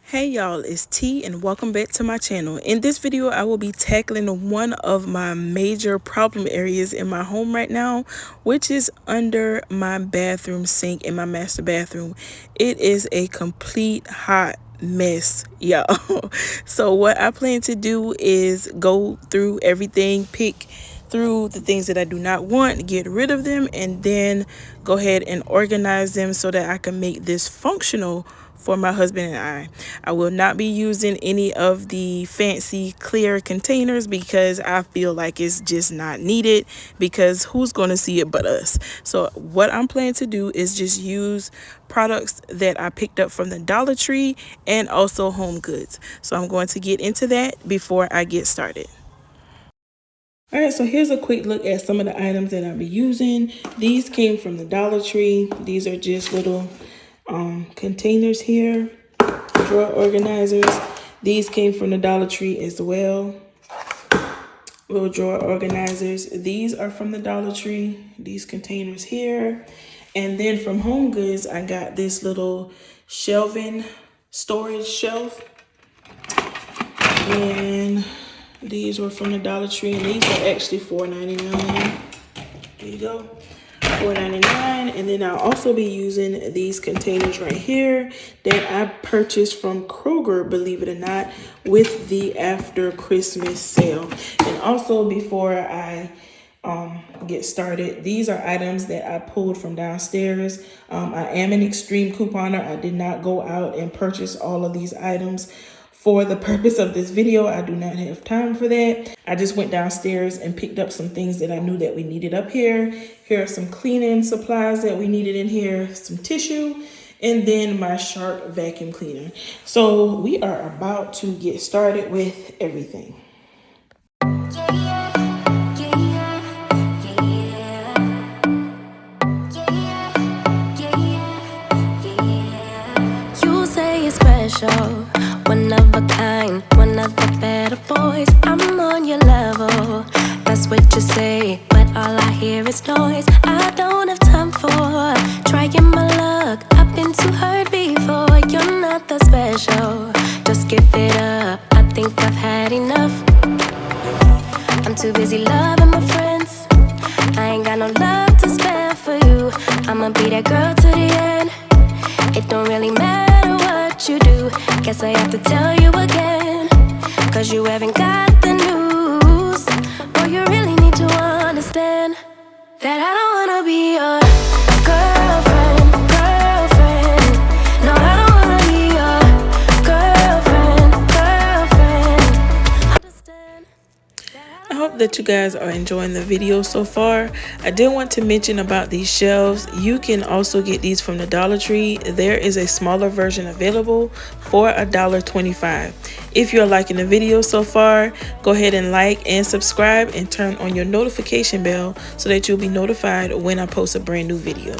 Hey y'all, it's T and welcome back to my channel. In this video, I will be tackling one of my major problem areas in my home right now, which is under my bathroom sink in my master bathroom. It is a complete hot mess, y'all. So what I plan to do is go through everything, pick through the things that I do not want, get rid of them, and then go ahead and organize them so that I can make this functional for my husband and I will not be using any of the fancy clear containers because I feel like it's just not needed, because who's going to see it but us? So what I'm planning to do is just use products that I picked up from the Dollar Tree and also Home Goods. So I'm going to get into that before I get started. Alright, so here's a quick look at some of the items that I'll be using. These came from the Dollar Tree. These are just little containers here, drawer organizers. These came from the Dollar Tree as well. Little drawer organizers. These are from the Dollar Tree. These containers here. And then from Home Goods, I got this little shelving storage shelf. And these were from the Dollar Tree, and these are actually $4.99. There you go. $4.99. And then I'll also be using these containers right here that I purchased from Kroger, believe it or not, with the after Christmas sale. And also, before I get started, these are items that I pulled from downstairs. I am an extreme couponer. I did not go out and purchase all of these items for the purpose of this video. I do not have time for that. I just went downstairs and picked up some things that I knew that we needed up here. Here are some cleaning supplies that we needed in here, some tissue, and then my Shark vacuum cleaner. So we are about to get started with everything. You say it's special, one of a kind, one of the better boys. I'm on your level, that's what you say, but all I hear is noise. I don't have time for trying my luck. I've been too hurt before. You're not that special, just give it up. I think I've had enough. I'm too busy loving my friends. I ain't got no love to spare for you. I'ma be that girl to the end. It don't really matter what you do. Guess I have to tell you again, cause you haven't got the news. Boy, you really need to understand that I don't wanna be your girlfriend. No, I don't wanna be your girlfriend. Understand. I hope that you guys are enjoying the video so far. I did want to mention about these shelves. You can also get these from the Dollar Tree. There is a smaller version available for $1.25. If you're liking the video so far, go ahead and like and subscribe and turn on your notification bell so that you'll be notified when I post a brand new video.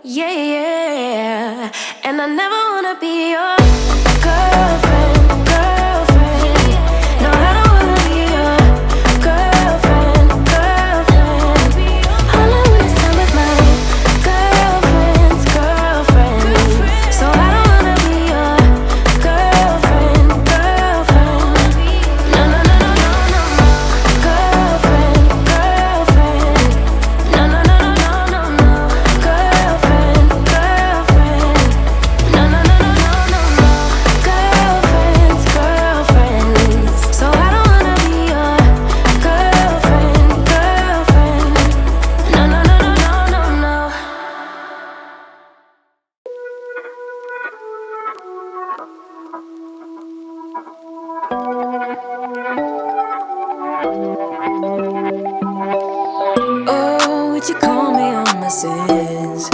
Yeah, and I never wanna be your girlfriend. No, I don't wanna be your girlfriend. All I want is time with my girlfriends. So I don't wanna be your girlfriend. No, no, no, no, no, no, no. Girlfriend. No, no, no, no, no, no, no. Girlfriend. No, no, you call me on my sins.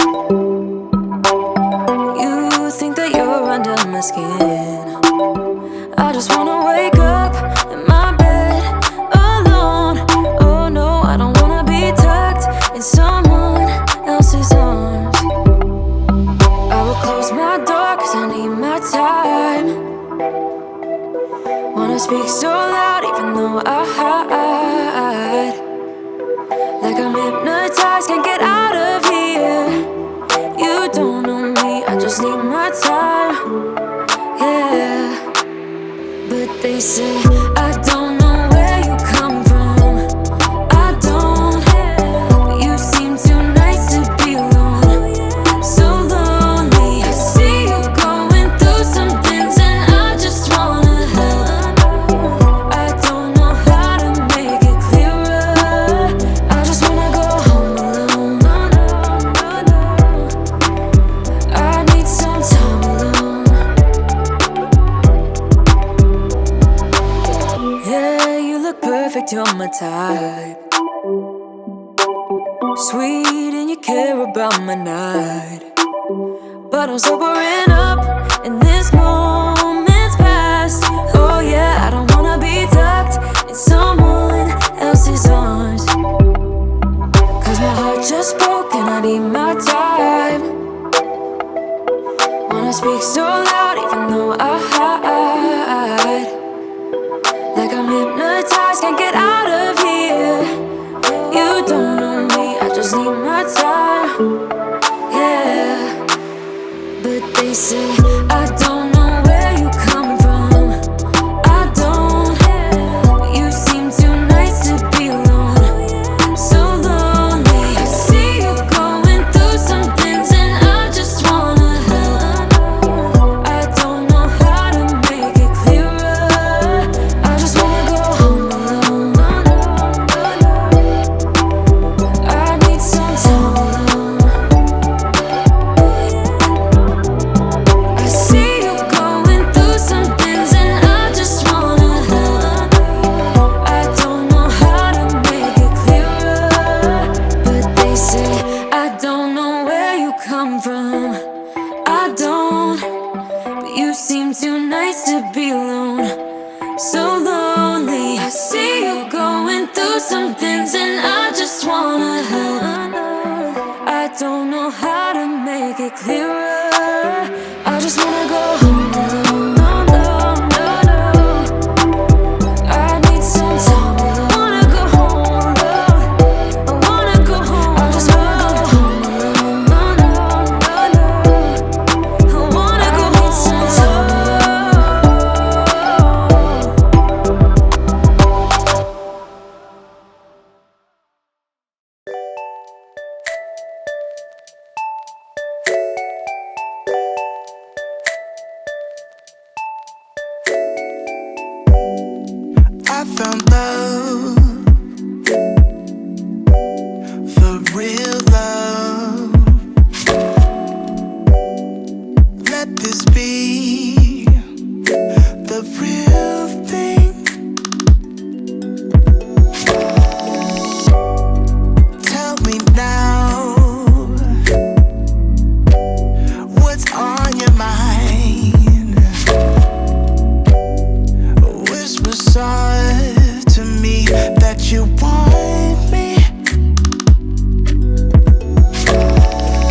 You think that you're under my skin. I just wanna wake up in my bed alone. Oh no, I don't wanna be tucked in someone else's arms. I will close my door cause I need my time. Wanna speak so loud even though I hide. Like I'm hypnotized, can't get out of here. You don't know me, I just need my time. Yeah. But they say I don't know where you come from. I don't. But you seem too nice to be alone. So lonely. I see you going through some things and I just wanna help. I don't know how to make it clearer. I just wanna go home alone. I need some time alone. Yeah, you look perfect, you're my type. Sweet and you care about my night. But I'm sobering up and this moment's past. Oh yeah, I don't wanna be tucked in someone else's arms. Cause my heart just broke and I need my time. Wanna speak so loud even though I hide. Like I'm hypnotized, can't get out of here. You don't know me, I just need my time. Yeah. But they say I don't know where you come from. I don't. But you seem too nice to be alone. So lonely. I see you going through some things and I just wanna help. I don't know how to make it clearer. I just wanna go home alone. I need some time alone. I see you going through some things and I just wanna help. I don't know how to make it clearer. But they say I don't know where you come from. I don't. But you seem too nice to be alone. So lonely. I see you going through some things and I just wanna help. I don't know how to make it clearer. I just wanna go home alone. No, no, no, no. I need some time alone. Wanna go home alone. I wanna go home. I just wanna go home alone. No, no, no, no. I wanna go home. I need some time I found love, for real love. Let this be the real thing. Tell me now, what's on your mind? Whisper soft to me that you want me.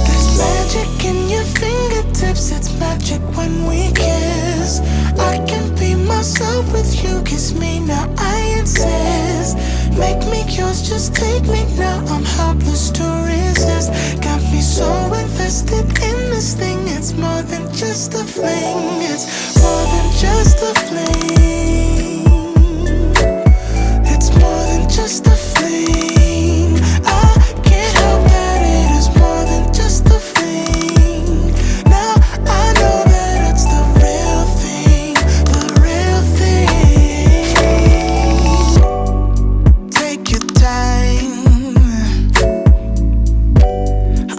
There's magic in your fingertips, it's magic when we kiss. I can be myself with you, kiss me now, I insist. Make me yours, just take me now, I'm helpless to resist. Got me so invested in this thing, it's more than just a fling. It's more than just a fling. It's more than just a fling. I can't help that it is more than just a fling. Now I know that it's the real thing, the real thing. Take your time,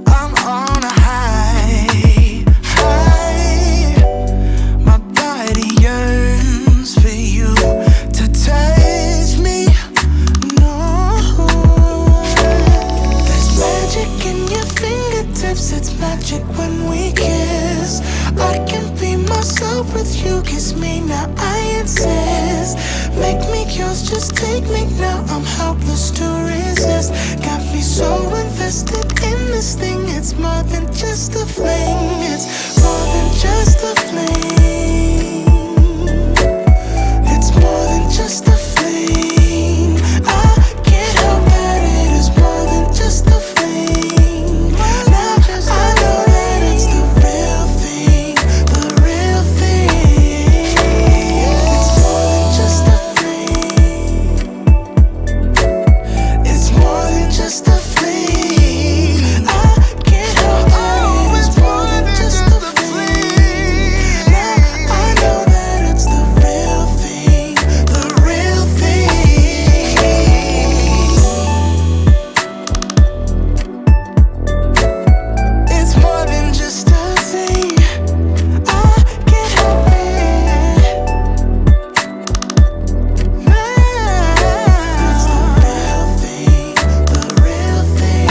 I'm on a high, high. My body yearns for Make me yours, just take me now. I'm helpless to resist. Got me so invested in this thing. It's more than just a fling. It's more than just a fling. It's more than just a fling. I can't help that it is more than just a fling. Now I know that it's the real thing, the real thing. It's more than just a fling. It's more than just a fling. I can't help that it is more than just a fling. Now I know that it's the real thing, the real thing. It's more than just a thing. I can't help it. It's the real thing, the real thing.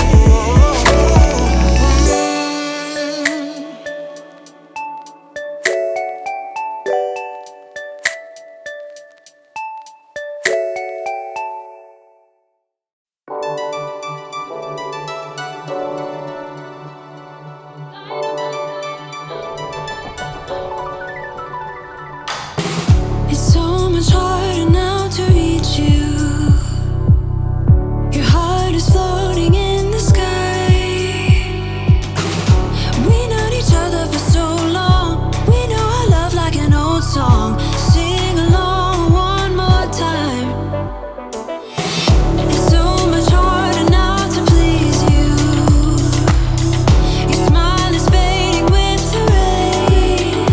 It's so much harder now to reach you. Your heart is floating in the sky. We known each other for so long. We know our love like an old song. Sing along one more time. It's so much harder now to please you. Your smile is fading with the rain.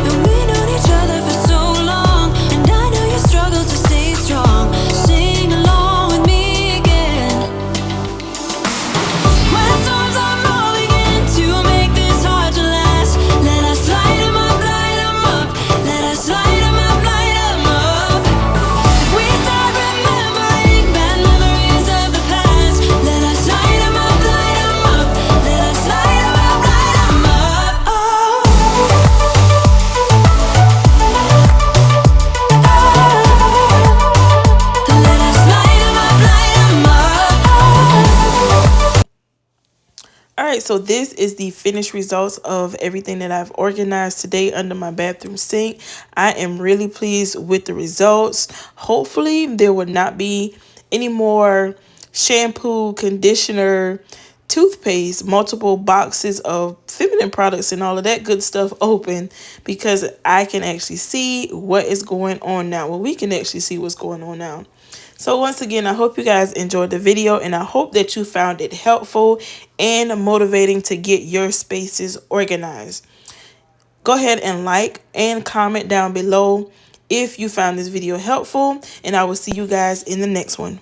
And we known each other for so long. And I know you struggle to stay strong. Sing along with me again. When storms are rolling in to make this hard to last, let us light 'em up, light 'em up. Let us light 'em up, light 'em up. If we start remembering bad memories of the past, let us light 'em up, light 'em up. Let us light 'em up, light 'em up. Oh, let us light 'em up, light 'em up. All right, so this is the finished results of everything that I've organized today under my bathroom sink. I am really pleased with the results. Hopefully there will not be any more shampoo, conditioner, toothpaste, multiple boxes of feminine products and all of that good stuff open, because I can actually see what is going on now. Well, we can actually see what's going on now. So once again, I hope you guys enjoyed the video, and I hope that you found it helpful and motivating to get your spaces organized. Go ahead and like and comment down below if you found this video helpful, and I will see you guys in the next one.